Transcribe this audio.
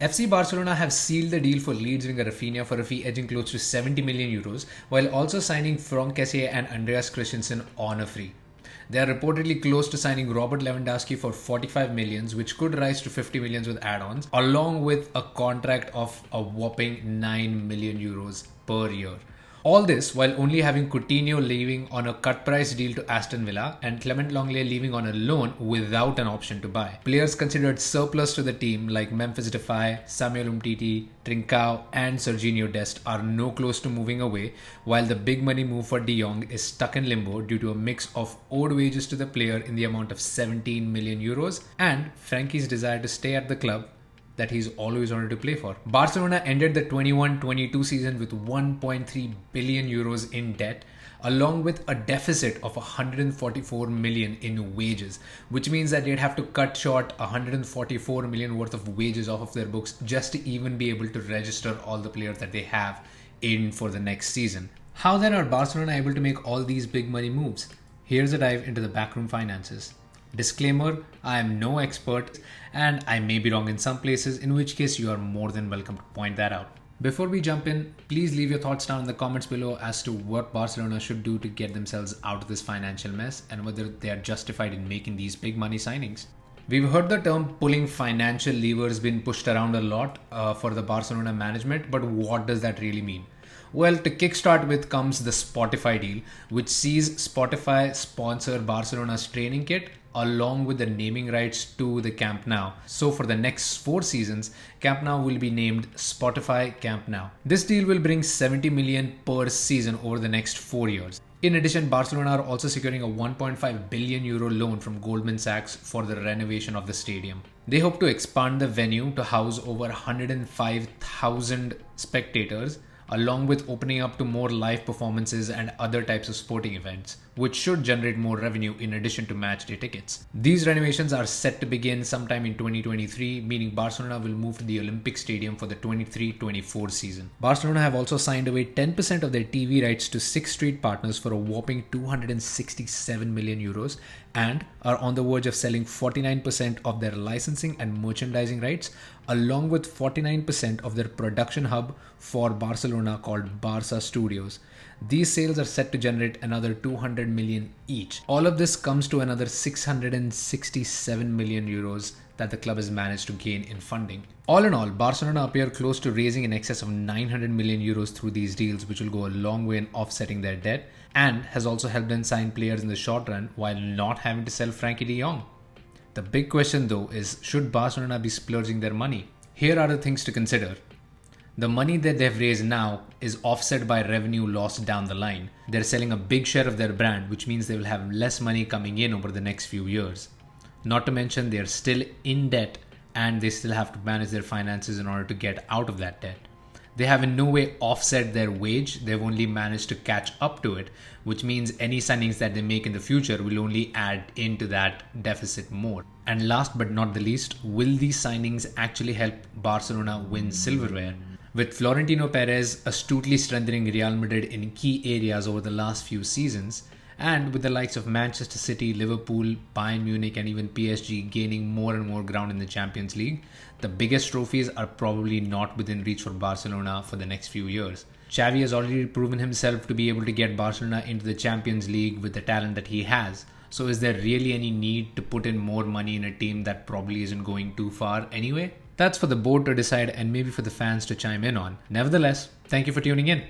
FC Barcelona have sealed the deal for Leeds winger Rafinha for a fee edging close to 70 million euros, while also signing Franck Kessie and Andreas Christensen on a free. They are reportedly close to signing Robert Lewandowski for 45 millions, which could rise to 50 millions with add-ons, along with a contract of a whopping 9 million euros per year. All this while only having Coutinho leaving on a cut price deal to Aston Villa and Clement Longley leaving on a loan without an option to buy. Players considered surplus to the team like Memphis Depay, Samuel Umtiti, Trincao and Serginho Dest are no close to moving away, while the big money move for De Jong is stuck in limbo due to a mix of owed wages to the player in the amount of 17 million euros and Frankie's desire to stay at the club that he's always wanted to play for. Barcelona ended the 21-22 season with 1.3 billion euros in debt, along with a deficit of 144 million in wages, which means that they'd have to cut short 144 million worth of wages off of their books just to even be able to register all the players that they have in for the next season. How then are Barcelona able to make all these big money moves? Here's a dive into the backroom finances. Disclaimer, I am no expert and I may be wrong in some places, in which case you are more than welcome to point that out. Before we jump in, please leave your thoughts down in the comments below as to what Barcelona should do to get themselves out of this financial mess and whether they are justified in making these big money signings. We've heard the term pulling financial levers been pushed around a lot for the Barcelona management, but what does that really mean? Well, to kickstart with comes the Spotify deal, which sees Spotify sponsor Barcelona's training kit along with the naming rights to the Camp Nou. So for the next 4 seasons, Camp Nou will be named Spotify Camp Nou. This deal will bring 70 million per season over the next 4 years. In addition, Barcelona are also securing a 1.5 billion euro loan from Goldman Sachs for the renovation of the stadium. They hope to expand the venue to house over 105,000 spectators, along with opening up to more live performances and other types of sporting events, which should generate more revenue in addition to matchday tickets. These renovations are set to begin sometime in 2023, meaning Barcelona will move to the Olympic Stadium for the 23-24 season. Barcelona have also signed away 10% of their TV rights to 6 street partners for a whopping 267 million euros and are on the verge of selling 49% of their licensing and merchandising rights, along with 49% of their production hub for Barcelona called Barça Studios. These sales are set to generate another 200 million each. All of this comes to another 667 million euros that the club has managed to gain in funding. All in all, Barcelona appear close to raising in excess of 900 million euros through these deals, which will go a long way in offsetting their debt and has also helped them sign players in the short run while not having to sell Frankie de Jong. The big question though is, should Barcelona be splurging their money? Here are the things to consider. The money that they've raised now is offset by revenue lost down the line. They're selling a big share of their brand, which means they will have less money coming in over the next few years. Not to mention they're still in debt and they still have to manage their finances in order to get out of that debt. They have in no way offset their wage, they've only managed to catch up to it, which means any signings that they make in the future will only add into that deficit more. And last but not the least, will these signings actually help Barcelona win silverware? With Florentino Perez astutely strengthening Real Madrid in key areas over the last few seasons, and with the likes of Manchester City, Liverpool, Bayern Munich and even PSG gaining more and more ground in the Champions League, the biggest trophies are probably not within reach for Barcelona for the next few years. Xavi has already proven himself to be able to get Barcelona into the Champions League with the talent that he has. So is there really any need to put in more money in a team that probably isn't going too far anyway? That's for the board to decide and maybe for the fans to chime in on. Nevertheless, thank you for tuning in.